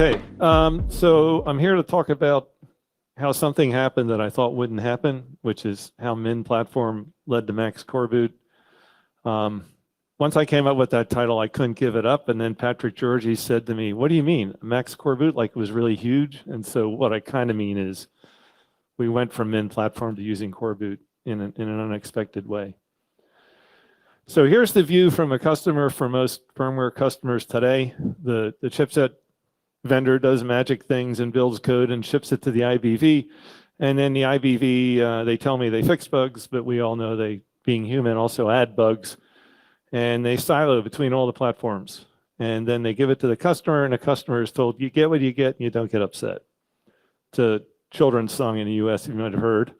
Okay, so I'm here to talk about how something happened that I thought wouldn't happen, which is how Min platform led to Max Core Boot. Once I came up with that title, I couldn't give it up. And then Patrick Georgie said to me, "What do you mean, Max Core Boot?" Like it was really huge. And so what I kind of mean is we went from Min platform to using Core Boot in an unexpected way. So here's the view from a customer for most firmware customers today. The chipset vendor does magic things and builds code and ships it to the IBV. And then the IBV, they tell me they fix bugs, but we all know they, being human, also add bugs. And they silo between all the platforms. And then they give it to the customer, and the customer is told, you get what you get and you don't get upset. It's a children's song in the US, you might have heard.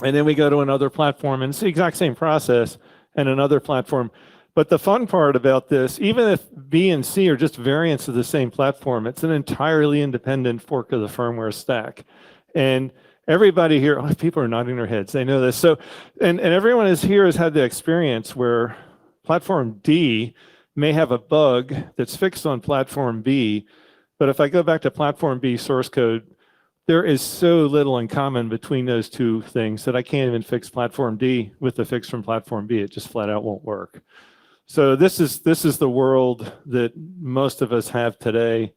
And then we go to another platform, and it's the exact same process, and another platform. But the fun part about this, even if B and C are just variants of the same platform, it's an entirely independent fork of the firmware stack. And everybody here, oh, people are nodding their heads, they know this. So, and everyone here has had the experience where platform D may have a bug that's fixed on platform B, but if I go back to platform B source code, there is so little in common between those two things that I can't even fix platform D with the fix from platform B. It just flat out won't work. So this is the world that most of us have today.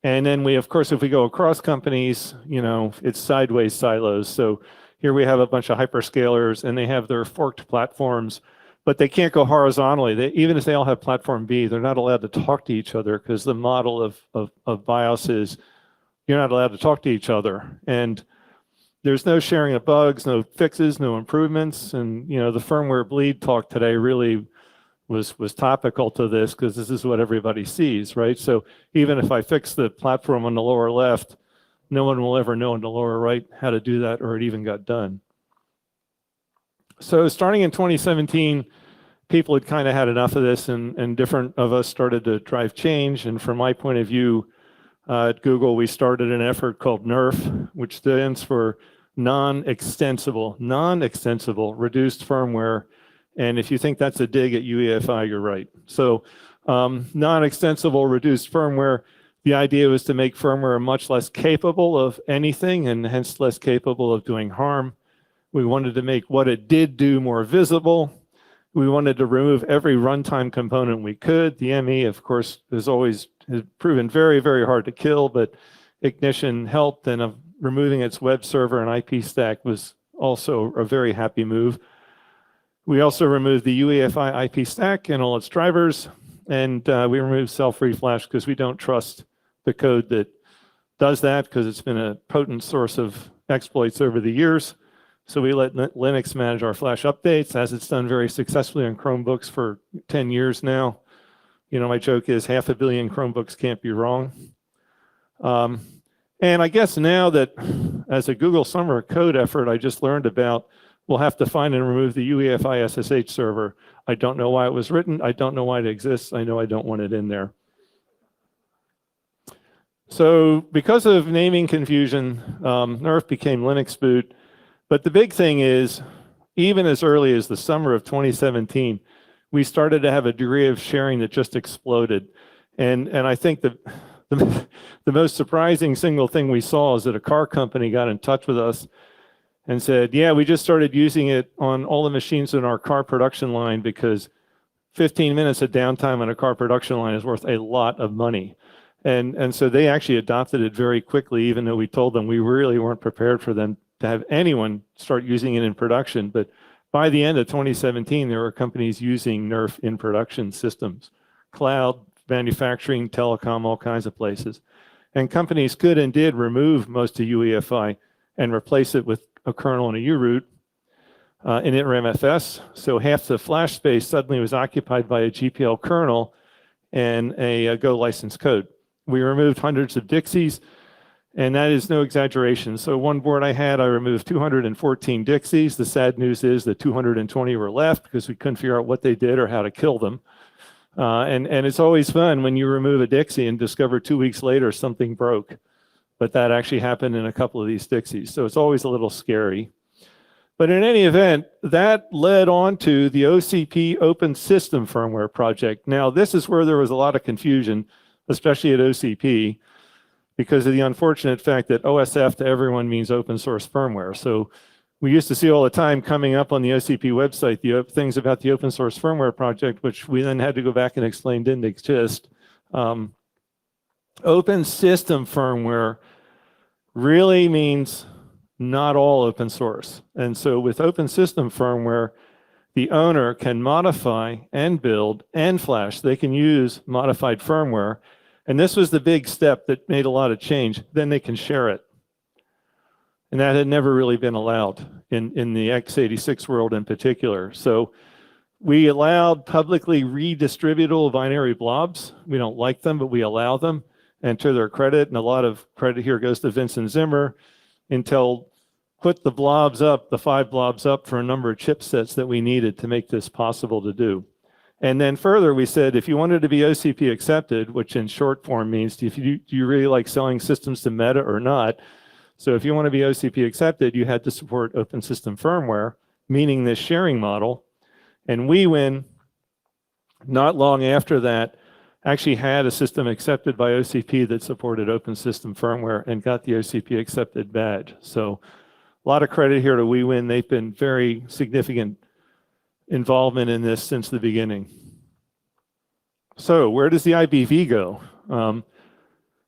And then we, of course, if we go across companies, you know, it's sideways silos. So here we have a bunch of hyperscalers and they have their forked platforms, but they can't go horizontally. Even if they all have platform B, they're not allowed to talk to each other because the model of BIOS is you're not allowed to talk to each other. And there's no sharing of bugs, no fixes, no improvements. And, you know, the firmware bleed talk today really was topical to this because this is what everybody sees, right? So even if I fix the platform on the lower left, no one will ever know on the lower right how to do that or it even got done. So starting in 2017, people had kind of had enough of this and different of us started to drive change. And from my point of view, at Google, we started an effort called NERF, which stands for non-extensible reduced firmware. And if you think that's a dig at UEFI, you're right. So non-extensible reduced firmware, the idea was to make firmware much less capable of anything and hence less capable of doing harm. We wanted to make what it did do more visible. We wanted to remove every runtime component we could. The ME, of course, has proven very, very hard to kill, but Ignition helped, and removing its web server and IP stack was also a very happy move. We also removed the UEFI IP stack and all its drivers, and we removed self-free flash because we don't trust the code that does that because it's been a potent source of exploits over the years. So we let Linux manage our flash updates, as it's done very successfully on Chromebooks for 10 years now. You know, my joke is 500 million Chromebooks can't be wrong. And I guess now that as a Google Summer Code effort, I just learned about, we'll have to find and remove the UEFI SSH server. I don't know why it was written. I don't know why it exists. I know I don't want it in there. So because of naming confusion, NERF became Linux boot. But the big thing is, even as early as the summer of 2017, we started to have a degree of sharing that just exploded. And I think that the most surprising single thing we saw is that a car company got in touch with us and said, yeah, we just started using it on all the machines in our car production line because 15 minutes of downtime on a car production line is worth a lot of money. And so they actually adopted it very quickly, even though we told them we really weren't prepared for them to have anyone start using it in production. But by the end of 2017, there were companies using NERF in production systems, cloud, manufacturing, telecom, all kinds of places. And companies could and did remove most of UEFI and replace it with a kernel and a uroot in InterMFS. So half the flash space suddenly was occupied by a GPL kernel and a Go license code. We removed hundreds of Dixies, and that is no exaggeration. So one board I had, I removed 214 Dixies. The sad news is that 220 were left because we couldn't figure out what they did or how to kill them. And it's always fun when you remove a Dixie and discover 2 weeks later something broke. But that actually happened in a couple of these Dixies. So it's always a little scary. But in any event, that led on to the OCP Open System Firmware project. Now, this is where there was a lot of confusion. especially at OCP, because of the unfortunate fact that OSF to everyone means open source firmware. So we used to see all the time coming up on the OCP website, the things about the open source firmware project, which we then had to go back and explain didn't exist. Open system firmware really means not all open source. And so with open system firmware, the owner can modify and build and flash. They can use modified firmware. And this was the big step that made a lot of change. Then they can share it. And that had never really been allowed in the x86 world in particular. So we allowed publicly redistributable binary blobs. We don't like them, but we allow them. And to their credit, and a lot of credit here goes to Vincent Zimmer, Intel put the blobs up, the 5 blobs up for a number of chipsets that we needed to make this possible to do. And then further, we said, if you wanted to be OCP accepted, which in short form means, do you really like selling systems to Meta or not? So if you want to be OCP accepted, you had to support open system firmware, meaning this sharing model. And we, not long after that, actually had a system accepted by OCP that supported open system firmware and got the OCP accepted badge. So a lot of credit here to WeWin. They've been very significant involvement in this since the beginning. So where does the IBV go?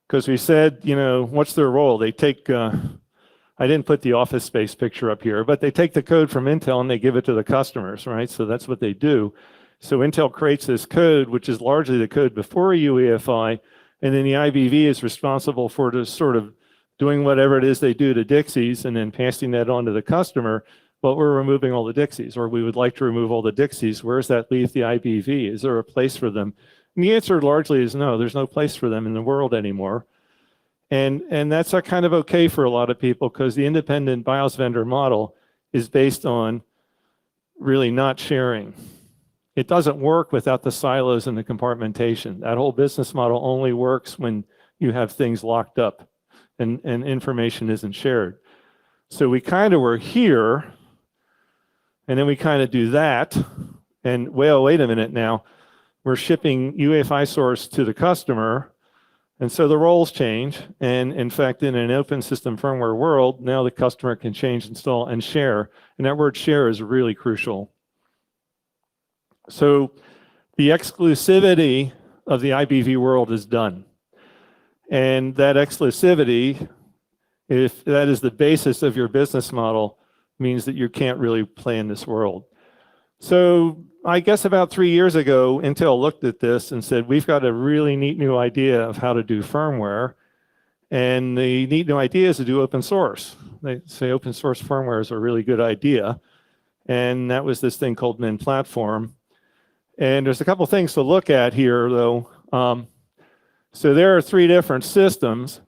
Because we said, what's their role? They take, I didn't put the Office Space picture up here, but they take the code from Intel and they give it to the customers, right? So that's what they do. So Intel creates this code, which is largely the code before UEFI, and then the IBV is responsible for just sort of doing whatever it is they do to Dixies and then passing that on to the customer. But we're removing all the Dixies, or we would like to remove all the Dixies. Where does that leave the IBV? Is there a place for them? And the answer largely is no, there's no place for them in the world anymore. And that's kind of okay for a lot of people because the independent BIOS vendor model is based on really not sharing. It doesn't work without the silos and the compartmentation. That whole business model only works when you have things locked up and information isn't shared. So we kind of were here, and then we kind of do that, and well, wait a minute now. We're shipping UEFI source to the customer, and so the roles change. And in fact, in an open system firmware world, now the customer can change, install, and share. And that word share is really crucial. So the exclusivity of the IBV world is done. And that exclusivity, if that is the basis of your business model, means that you can't really play in this world. So I guess about 3 years ago, Intel looked at this and said, we've got a really neat new idea of how to do firmware. And the neat new idea is to do open source. They say open source firmware is a really good idea. And that was this thing called Min Platform. And there's a couple things to look at here, though. So there are 3 different systems.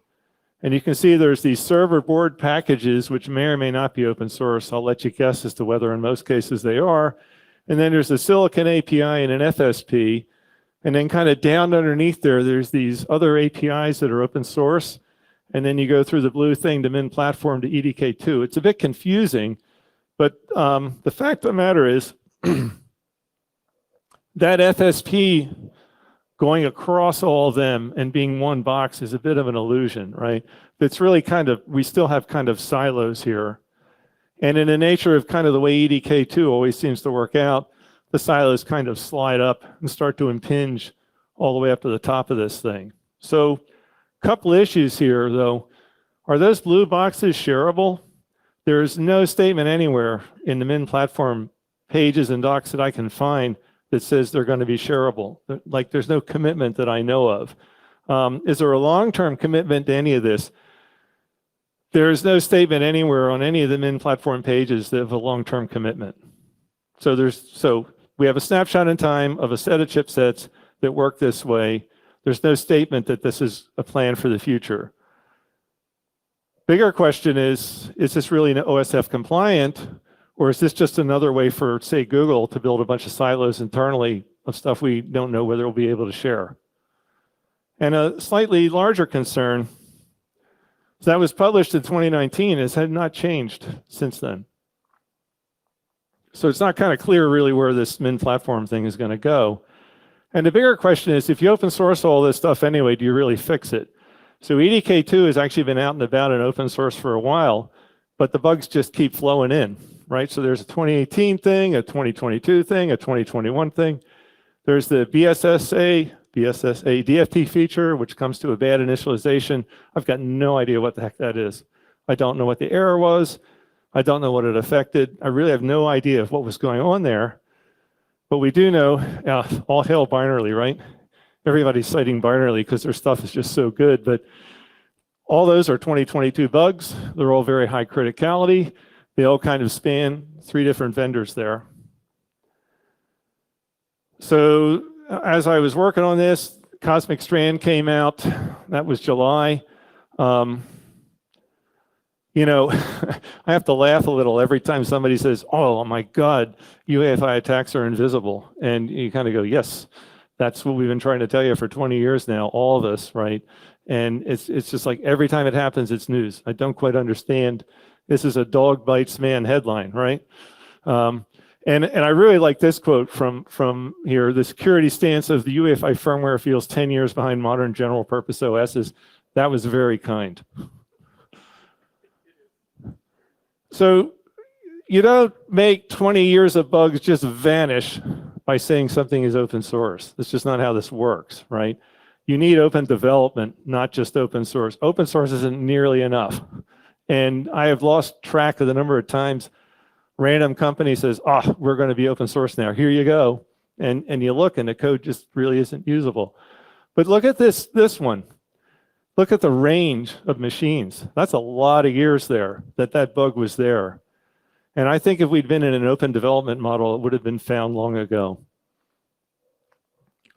And you can see there's these server board packages, which may or may not be open source. I'll let you guess as to whether in most cases they are. And then there's a Silicon API and an FSP. And then kind of down underneath there, there's these other APIs that are open source. And then you go through the blue thing to Min Platform to EDK2. It's a bit confusing, but the fact of the matter is that FSP going across all of them and being one box is a bit of an illusion, right? It's really kind of, we still have kind of silos here. And in the nature of kind of the way EDK2 always seems to work out, the silos kind of slide up and start to impinge all the way up to the top of this thing. So a couple issues here, though. Are those blue boxes shareable? There's no statement anywhere in the Min Platform pages and docs that I can find that says they're going to be shareable. Like there's no commitment that I know of. Is there a long-term commitment to any of this? There's no statement anywhere on any of the Min Platform pages that have a long-term commitment. So we have a snapshot in time of a set of chipsets that work this way. There's no statement that this is a plan for the future. Bigger question is this really OSF compliant? Or is this just another way for, say, Google to build a bunch of silos internally of stuff we don't know whether we'll be able to share? And a slightly larger concern, so that was published in 2019, has had not changed since then. So it's not kind of clear really where this Min Platform thing is going to go. And the bigger question is, if you open source all this stuff anyway, do you really fix it? So EDK2 has actually been out and about in open source for a while, but the bugs just keep flowing in, right? So there's a 2018 thing, a 2022 thing, a 2021 thing. There's the BSSA DFT feature, which comes to a bad initialization. I've got no idea what the heck that is. I don't know what the error was. I don't know what it affected. I really have no idea of what was going on there. But we do know, all hail binarly, right? Everybody's citing binarly because their stuff is just so good. But all those are 2022 bugs. They're all very high criticality. They all kind of span 3 different vendors there. So as I was working on this, Cosmic Strand came out. That was July. You know, I have to laugh a little every time somebody says, oh my God, UEFI attacks are invisible. And you kind of go, yes, that's what we've been trying to tell you for 20 years now, all of us, right? And it's just like every time it happens, it's news. I don't quite understand. This is a dog bites man headline, right? And I really like this quote from here. The security stance of the UEFI firmware feels 10 years behind modern general purpose OSs. That was very kind. So you don't make 20 years of bugs just vanish by saying something is open source. That's just not how this works, right? You need open development, not just open source. Open source isn't nearly enough. And I have lost track of the number of times random company says, oh, we're going to be open source now. Here you go. And you look and the code just really isn't usable. But look at this one. Look at the range of machines. That's a lot of years there that bug was there. And I think if we'd been in an open development model, it would have been found long ago.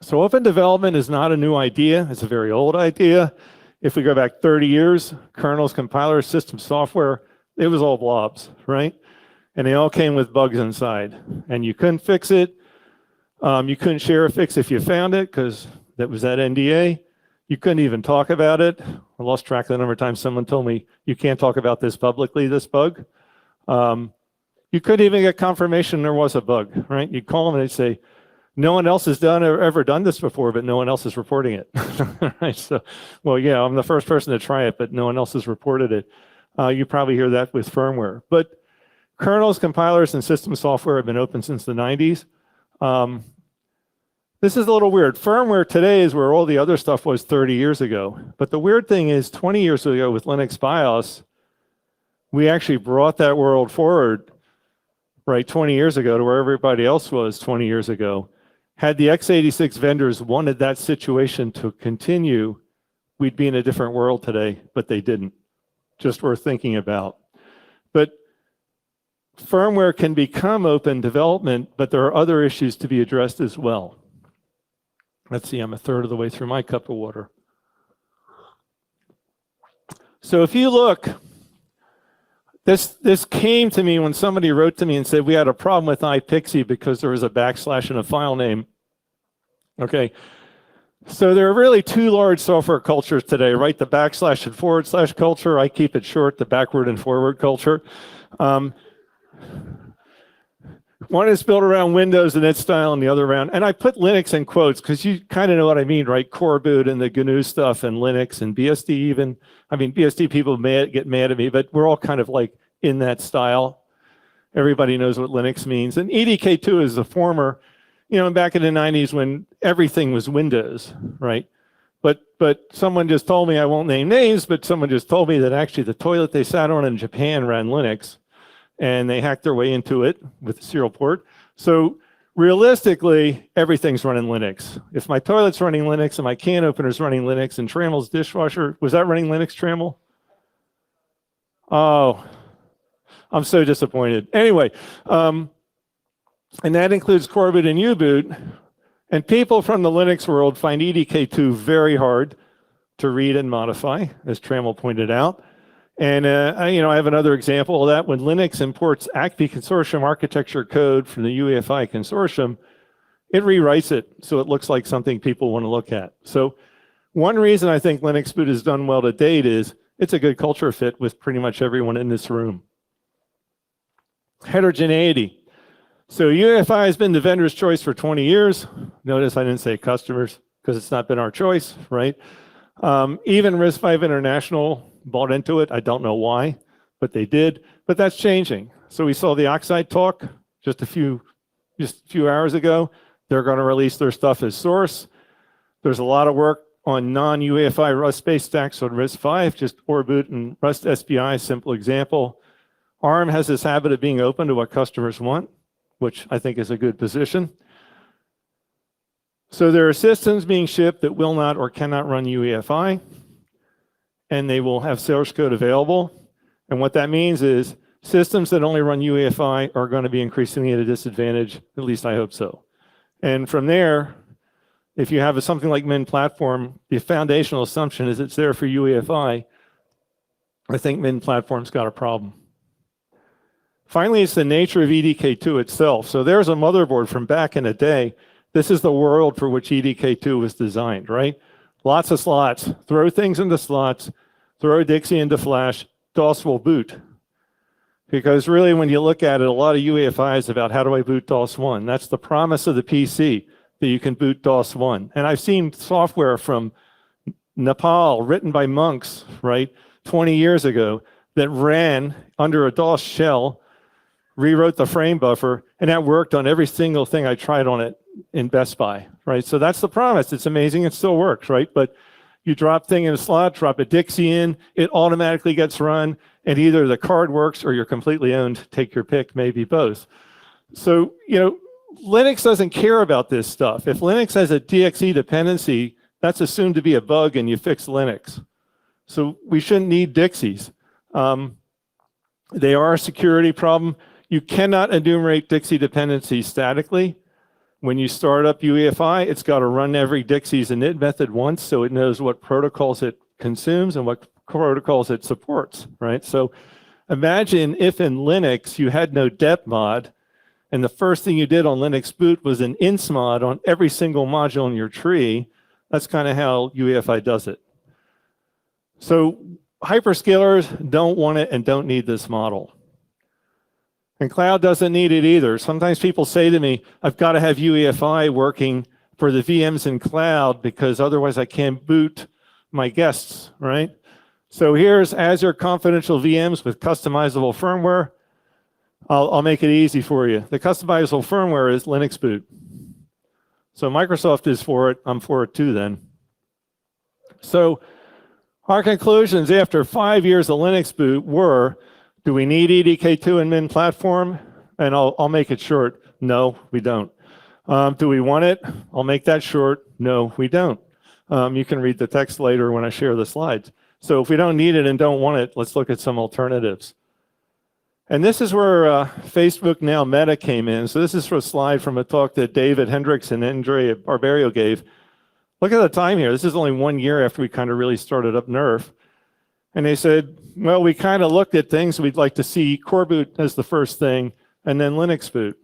So open development is not a new idea. It's a very old idea. If we go back 30 years, kernels, compilers, system software, it was all blobs, right? And they all came with bugs inside. And you couldn't fix it. You couldn't share a fix if you found it because that was that NDA. You couldn't even talk about it. I lost track of the number of times someone told me, you can't talk about this publicly, this bug. You couldn't even get confirmation there was a bug, right? You'd call them and they'd say, no one else has done or ever done this before, but no one else is reporting it. Right? So, well, yeah, I'm the first person to try it, but no one else has reported it. You probably hear that with firmware. But kernels, compilers, and system software have been open since the 90s. This is a little weird. Firmware today is where all the other stuff was 30 years ago. But the weird thing is 20 years ago with Linux BIOS, we actually brought that world forward, right, 20 years ago to where everybody else was 20 years ago. Had the x86 vendors wanted that situation to continue, we'd be in a different world today, but they didn't. Just worth thinking about. But firmware can become open development, but there are other issues to be addressed as well. Let's see, I'm a third of the way through my cup of water. So if you look, this came to me when somebody wrote to me and said we had a problem with iPXE because there was a backslash in a file name. Okay, so there are really 2 large software cultures today, right? The backslash and forward slash culture. I keep it short, the backward and forward culture. One is built around Windows and its style, and the other around, and I put Linux in quotes because you kind of know what I mean, right? Core boot and the GNU stuff and Linux and BSD even. I mean, BSD people get mad at me, but we're all kind of like in that style. Everybody knows what Linux means. And EDK2 is the former, you know, back in the 90s when everything was Windows, right? But someone just told me, I won't name names, but someone just told me that actually the toilet they sat on in Japan ran Linux. And they hacked their way into it with the serial port. So realistically, everything's running Linux. If my toilet's running Linux and my can opener's running Linux and Trammell's dishwasher, was that running Linux, Trammell? Oh, I'm so disappointed. Anyway, and that includes core boot and U-boot. And people from the Linux world find EDK2 very hard to read and modify, as Trammell pointed out. And I have another example of that. When Linux imports ACPI consortium architecture code from the UEFI consortium, it rewrites it so it looks like something people want to look at. So one reason I think Linux boot has done well to date is it's a good culture fit with pretty much everyone in this room. Heterogeneity. So UEFI has been the vendor's choice for 20 years. Notice I didn't say customers because it's not been our choice, right? Even RISC-V International bought into it. I don't know why, but they did. But that's changing. So we saw the Oxide talk just a few hours ago. They're going to release their stuff as source. There's a lot of work on non-UEFI Rust-based stacks on RISC-V, just Orboot and Rust SPI, simple example. ARM has this habit of being open to what customers want, which I think is a good position. So there are systems being shipped that will not or cannot run UEFI, and they will have source code available. And what that means is systems that only run UEFI are going to be increasingly at a disadvantage, at least I hope so. And from there, if you have something like Min platform, the foundational assumption is it's there for UEFI. I think Min platform's got a problem. Finally, it's the nature of EDK2 itself. So there's a motherboard from back in the day. This is the world for which EDK2 was designed, right? Lots of slots. Throw things into slots, throw Dixie into flash, DOS will boot. Because really, when you look at it, a lot of UEFI is about how do I boot DOS 1? That's the promise of the PC, that you can boot DOS 1. And I've seen software from Nepal written by monks, right, 20 years ago that ran under a DOS shell, rewrote the frame buffer, and that worked on every single thing I tried on it in Best Buy, right? So that's the promise. It's amazing. It still works, right? But you drop thing in a slot, drop a Dixie in, it automatically gets run, and either the card works or you're completely owned. Take your pick, maybe both. So, you know, Linux doesn't care about this stuff. If Linux has a DXE dependency, that's assumed to be a bug and you fix Linux. So we shouldn't need Dixies. They are a security problem. You cannot enumerate Dixie dependencies statically. When you start up UEFI, it's got to run every Dixie's init method once so it knows what protocols it consumes and what protocols it supports, right? So imagine if in Linux you had no dep mod and the first thing you did on Linux boot was an ins mod on every single module in your tree. That's kind of how UEFI does it. So hyperscalers don't want it and don't need this model. And cloud doesn't need it either. Sometimes people say to me, I've got to have UEFI working for the VMs in cloud because otherwise I can't boot my guests, right? So here's Azure confidential VMs with customizable firmware. I'll make it easy for you. The customizable firmware is Linux boot. So Microsoft is for it. I'm for it too then. So our conclusions after 5 years of Linux boot were, do we need EDK2 and Min platform? And I'll make it short. No, we don't. Do we want it? I'll make that short. No, we don't. You can read the text later when I share the slides. So if we don't need it and don't want it, let's look at some alternatives. And this is where Facebook Now Meta came in. So this is a slide from a talk that David Hendricks and Andrea Barberio gave. Look at the time here. This is only 1 year after we kind of really started up Nerf. And they said, well, we kind of looked at things. We'd like to see core boot as the first thing, and then Linux boot.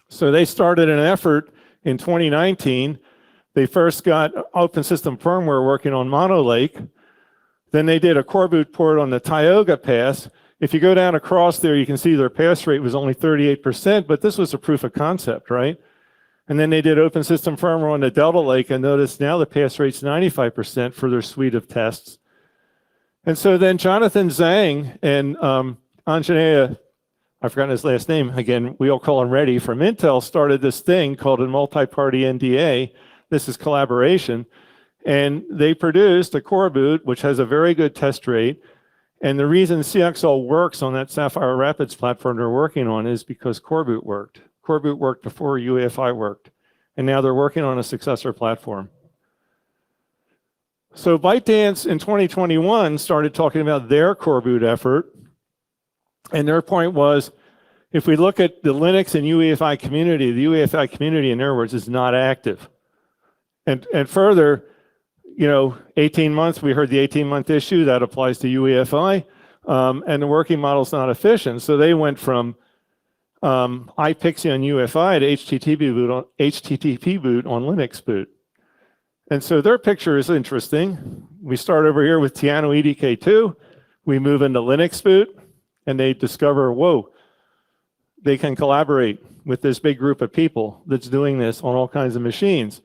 So they started an effort in 2019. They first got open system firmware working on Mono Lake. Then they did a core boot port on the Tioga pass. If you go down across there, you can see their pass rate was only 38%, but this was a proof of concept, right? And then they did open system firmware on the Delta Lake, and notice now the pass rate's 95% for their suite of tests. And so then Jonathan Zhang and Anjanea, I've forgotten his last name, again, we all call him Reddy, from Intel, started this thing called a multi-party NDA. This is collaboration. And they produced a core boot, which has a very good test rate. And the reason CXL works on that Sapphire Rapids platform they're working on is because core boot worked. Core boot worked before UEFI worked. And now they're working on a successor platform. So ByteDance in 2021 started talking about their core boot effort. And their point was, if we look at the Linux and UEFI community, the UEFI community, in their words, is not active. And further, you know, 18 months, we heard the 18-month issue, that applies to UEFI, and the working model is not efficient. So they went from iPixie on UEFI to HTTP boot on Linux boot. And so their picture is interesting. We start over here with Tiano EDK2. We move into Linux boot, and they discover, whoa, they can collaborate with this big group of people that's doing this on all kinds of machines.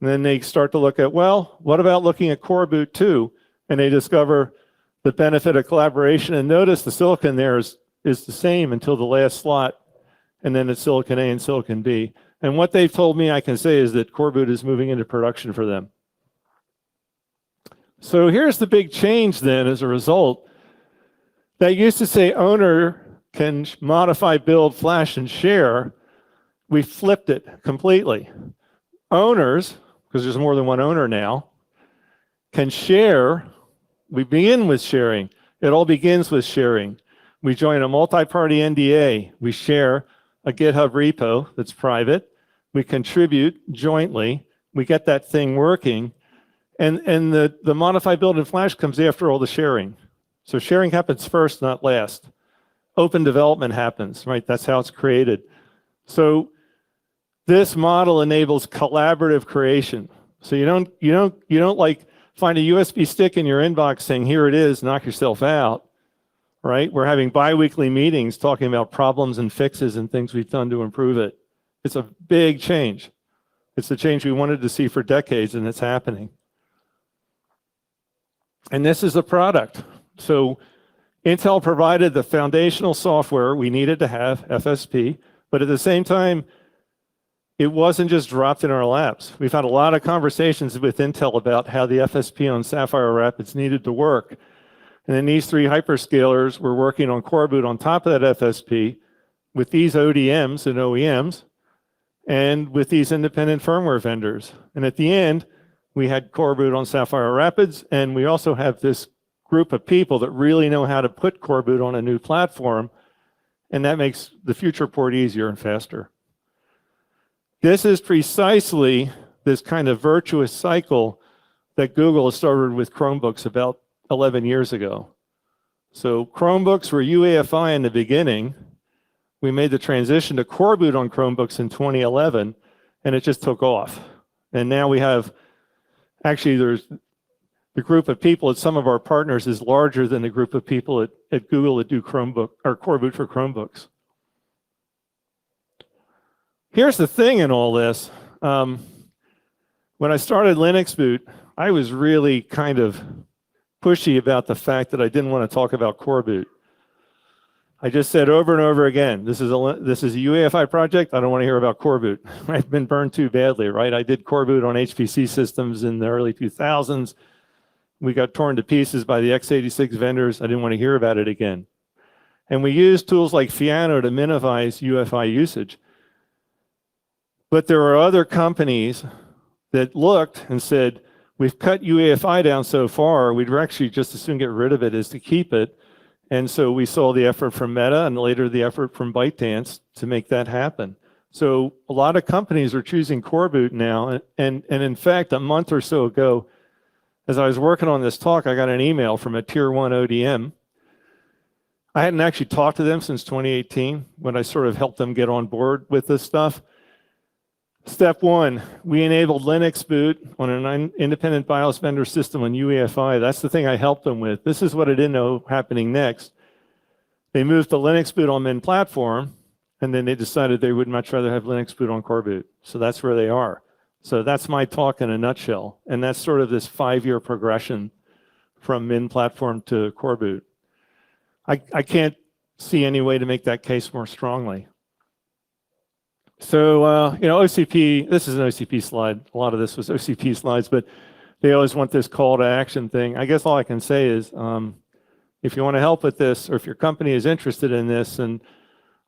And then they start to look at, well, what about looking at core boot too? And they discover the benefit of collaboration. And notice the silicon there is the same until the last slot, and then it's silicon A and silicon B. And what they've told me I can say is that core boot is moving into production for them. So here's the big change then as a result. That used to say owner can modify, build, flash, and share. We flipped it completely. Owners, because there's more than one owner now, can share. We begin with sharing. It all begins with sharing. We join a multi-party NDA. We share a GitHub repo that's private. We contribute jointly. We get that thing working. And the modify, build, and flash comes after all the sharing. So sharing happens first, not last. Open development happens, right? That's how it's created. So this model enables collaborative creation. So you don't like find a USB stick in your inbox saying, here it is, knock yourself out, right? We're having bi-weekly meetings talking about problems and fixes and things we've done to improve it. It's a big change. It's the change we wanted to see for decades, and it's happening. And this is a product. So Intel provided the foundational software we needed to have, FSP, but at the same time, it wasn't just dropped in our laps. We've had a lot of conversations with Intel about how the FSP on Sapphire Rapids needed to work. And then these three hyperscalers were working on core boot on top of that FSP with these ODMs and OEMs and with these independent firmware vendors. And at the end, we had core boot on Sapphire Rapids, and we also have this group of people that really know how to put core boot on a new platform, and that makes the future port easier and faster. This is precisely this kind of virtuous cycle that Google started with Chromebooks about 11 years ago. So Chromebooks were UEFI in the beginning. We made the transition to core boot on Chromebooks in 2011, and it just took off. And now we have, actually there's the group of people at some of our partners is larger than the group of people at Google that do Chromebook or core boot for Chromebooks. Here's the thing in all this. When I started Linux Boot, I was really kind of pushy about the fact that I didn't want to talk about core boot. I just said over and over again, this is a UEFI project. I don't want to hear about core boot. I've been burned too badly, right? I did core boot on HPC systems in the early 2000s. We got torn to pieces by the x86 vendors. I didn't want to hear about it again. And we used tools like Fiano to minimize UEFI usage. But there are other companies that looked and said, we've cut UEFI down so far, we'd actually just as soon get rid of it as to keep it. And so we saw the effort from Meta and later the effort from ByteDance to make that happen. So a lot of companies are choosing core boot now. And in fact, a month or so ago, as I was working on this talk, I got an email from a tier 1 ODM. I hadn't actually talked to them since 2018 when I sort of helped them get on board with this stuff. Step one, we enabled Linux boot on an independent BIOS vendor system on UEFI. That's the thing I helped them with. This is what I didn't know happening next. They moved to Linux boot on Min platform, and then they decided they would much rather have Linux boot on core boot. So that's where they are. So that's my talk in a nutshell. And that's sort of this 5-year progression from Min platform to core boot. I can't see any way to make that case more strongly. So, OCP, this is an OCP slide. A lot of this was OCP slides, but they always want this call to action thing. I guess all I can say is, if you want to help with this, or if your company is interested in this, and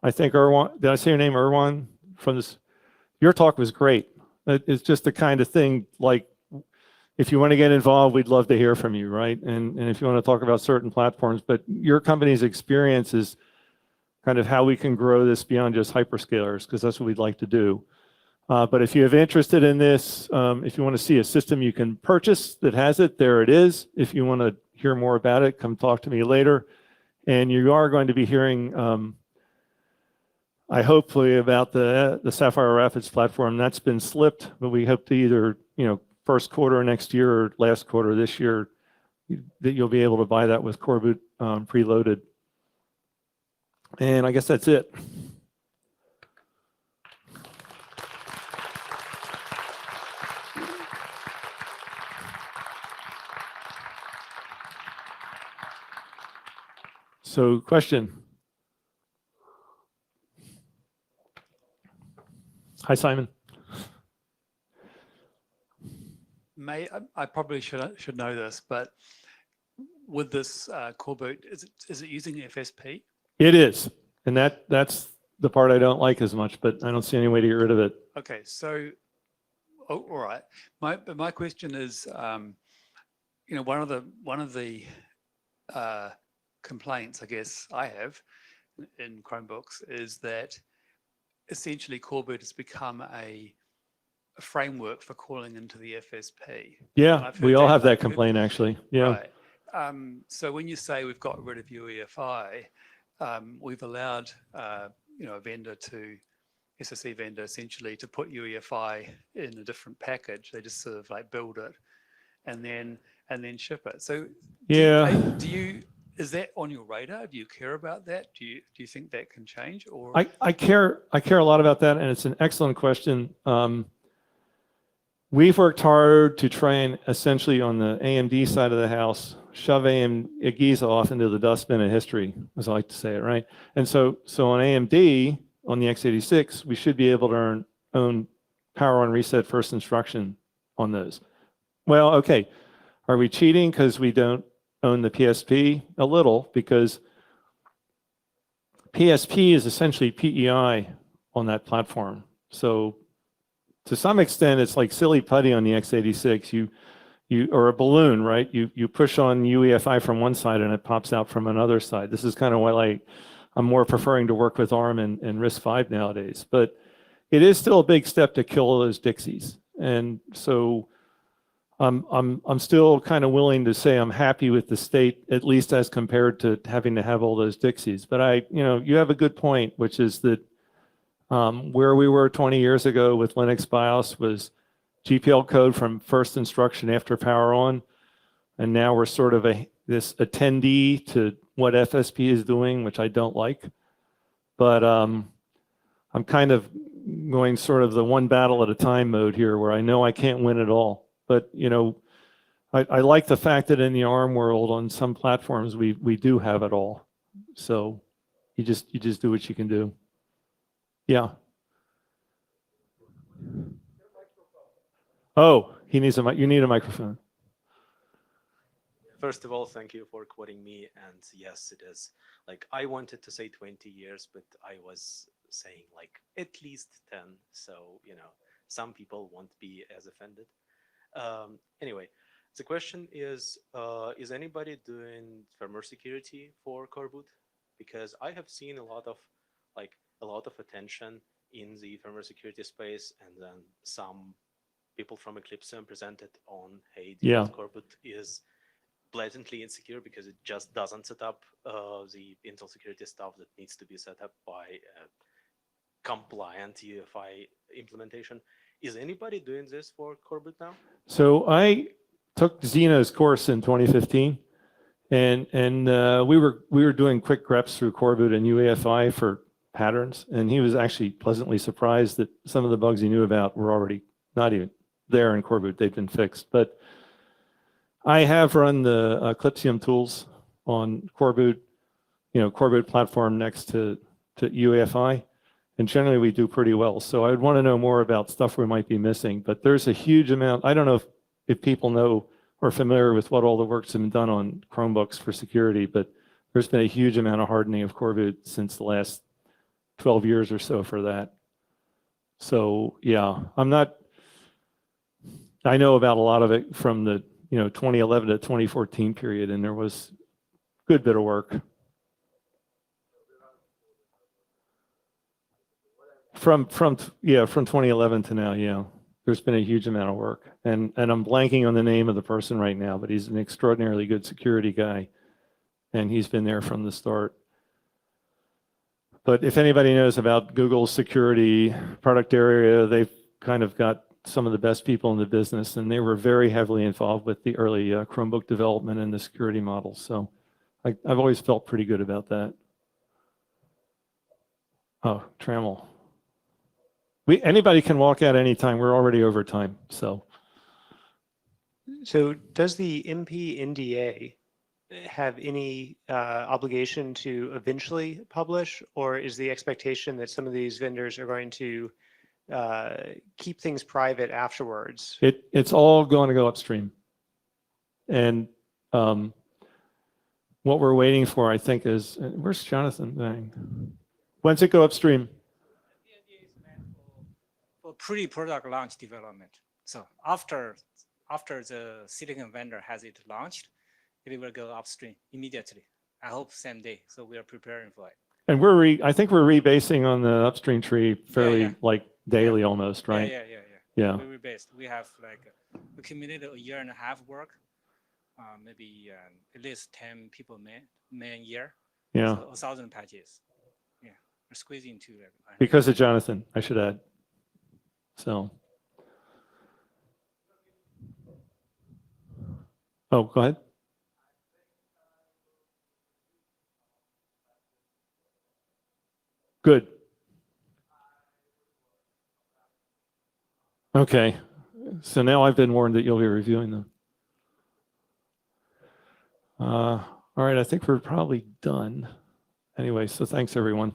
I think Erwan, did I say your name, Erwan? From this, your talk was great. It's just the kind of thing, like, if you want to get involved, we'd love to hear from you, right? And if you want to talk about certain platforms, but your company's experience is kind of how we can grow this beyond just hyperscalers, because that's what we'd like to do. But if you have interested in this, if you want to see a system you can purchase that has it, there it is. If you want to hear more about it, come talk to me later. And you are going to be hearing, hopefully, about the Sapphire Rapids platform. That's been slipped, but we hope to either, first quarter next year or last quarter this year, that you'll be able to buy that with core boot preloaded. And I guess that's it. So question. Hi, Simon. I probably should know this, but with this core boot, is it using FSP? It is, and that's the part I don't like as much, but I don't see any way to get rid of it. Okay, so all right. My question is, one of the complaints I guess I have in Chromebooks is that essentially core boot has become a framework for calling into the FSP. Yeah, we all have that complaint actually. Yeah. Right. So when you say we've got rid of UEFI, we've allowed a vendor to SSE vendor essentially to put UEFI in a different package. They just sort of like build it and then ship it. So yeah, is that on your radar? Do you care about that? Do you think that can change? Or I care a lot about that, and it's an excellent question. We've worked hard to try and essentially on the AMD side of the house shove Giza off into the dustbin of history, as I like to say it, right? And so on AMD on the x86, we should be able to own power on reset first instruction on those. Well, okay, are we cheating because we don't own the PSP? A little, because PSP is essentially PEI on that platform. So to some extent, it's like silly putty on the x86. Or a balloon, right? You push on UEFI from one side and it pops out from another side. This is kind of why I'm more preferring to work with ARM and RISC-V nowadays. But it is still a big step to kill those Dixies. And so I'm still kind of willing to say I'm happy with the state, at least as compared to having to have all those Dixies. But you have a good point, which is that where we were 20 years ago with Linux BIOS was GPL code from first instruction after power on, and now we're sort of this attendee to what FSP is doing, which I don't like. But I'm kind of going sort of the one battle at a time mode here, where I know I can't win it all. But I like the fact that in the ARM world, on some platforms, we do have it all. So you just do what you can do. Yeah. Oh, you need a microphone. First of all, thank you for quoting me. And yes, it is. Like, I wanted to say 20 years, but I was saying like at least 10. So, some people won't be as offended. Anyway, the question is anybody doing firmware security for core boot? Because I have seen a lot of attention in the firmware security space, and then some people from Eclipse presented on, hey, core boot is blatantly insecure because it just doesn't set up the Intel security stuff that needs to be set up by a compliant UEFI implementation. Is anybody doing this for core boot now? So I took Zeno's course in 2015, and we were doing quick greps through core boot and UEFI for patterns, and he was actually pleasantly surprised that some of the bugs he knew about were already not even there in core boot. They've been fixed. But I have run the Eclipsium tools on core boot, core boot platform next to UEFI, and generally we do pretty well. So I would want to know more about stuff we might be missing, but there's a huge amount. I don't know if people know or familiar with what all the work's been done on Chromebooks for security, but there's been a huge amount of hardening of core boot since the last 12 years or so for that. So yeah, I know about a lot of it from the 2011 to 2014 period, and there was a good bit of work. From 2011 to now, yeah. There's been a huge amount of work. And I'm blanking on the name of the person right now, but he's an extraordinarily good security guy, and he's been there from the start. But if anybody knows about Google's security product area, they've kind of got some of the best people in the business, and they were very heavily involved with the early Chromebook development and the security models. So I've always felt pretty good about that. Oh, Trammell. Anybody can walk out anytime. We're already over time, so. So does the MP NDA have any obligation to eventually publish, or is the expectation that some of these vendors are going to keep things private afterwards? It's all going to go upstream. And what we're waiting for, I think, is, where's Jonathan? Dang. When's it go upstream? The idea is meant for pre-product launch development. So after the silicon vendor has it launched, it will go upstream immediately. I hope same day. So we are preparing for it. And I think we're rebasing on the upstream tree fairly yeah. like daily almost, right? Yeah. Yeah. We rebased. We have like accumulated a year and a half work, maybe at least 10 people man year. Yeah. So 1,000 patches. Yeah, we're squeezing to like. Because of Jonathan, I should add. So. Oh, go ahead. Good. Okay. So now I've been warned that you'll be reviewing them. All right, I think we're probably done. Anyway, so thanks everyone.